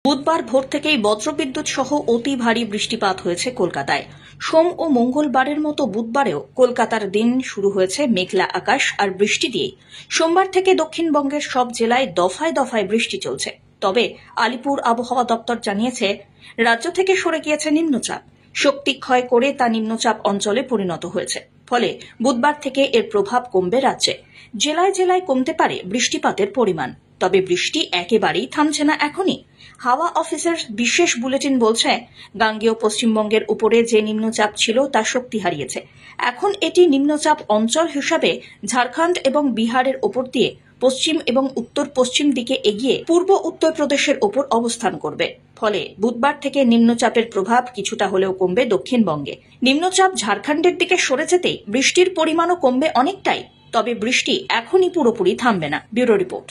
বুধবার ভোর থেকেই বজ্রবিদ্যুৎ সহ অতি ভারী বৃষ্টিপাত হয়েছে কলকাতায়। সোম ও মঙ্গলবারের মতো বুধবারেও কলকাতার দিন শুরু হয়েছে মেঘলা আকাশ আর বৃষ্টি দিয়ে। সোমবার থেকে দক্ষিণবঙ্গের সব জেলায় দফায় দফায় বৃষ্টি চলছে। তবে আলিপুর আবহাওয়া দপ্তর জানিয়েছে, রাজ্য থেকে সরে গিয়েছে নিম্নচাপ। শক্তি ক্ষয় করে তা নিম্নচাপ অঞ্চলে পরিণত হয়েছে। ফলে বুধবার থেকে এর প্রভাব কমবে রাজ্যে। জেলায় জেলায় কমতে পারে বৃষ্টিপাতের পরিমাণ। তবে বৃষ্টি একেবারেই থামছে না এখনই। হাওয়া অফিসের বিশেষ বুলেটিন বলছে, গাঙ্গেয় পশ্চিমবঙ্গের উপরে যে নিম্নচাপ ছিল তা শক্তি হারিয়েছে। এখন এটি নিম্নচাপ অঞ্চল হিসাবে ঝাড়খণ্ড এবং বিহারের ওপর দিয়ে পশ্চিম এবং উত্তর পশ্চিম দিকে এগিয়ে পূর্ব উত্তরপ্রদেশের ওপর অবস্থান করবে। ফলে বুধবার থেকে নিম্নচাপের প্রভাব কিছুটা হলেও কমবে দক্ষিণবঙ্গে। নিম্নচাপ ঝাড়খণ্ডের দিকে সরে যেতেই বৃষ্টির পরিমাণও কমবে অনেকটাই। তবে বৃষ্টি এখনই পুরোপুরি থামবে না। Bureau report.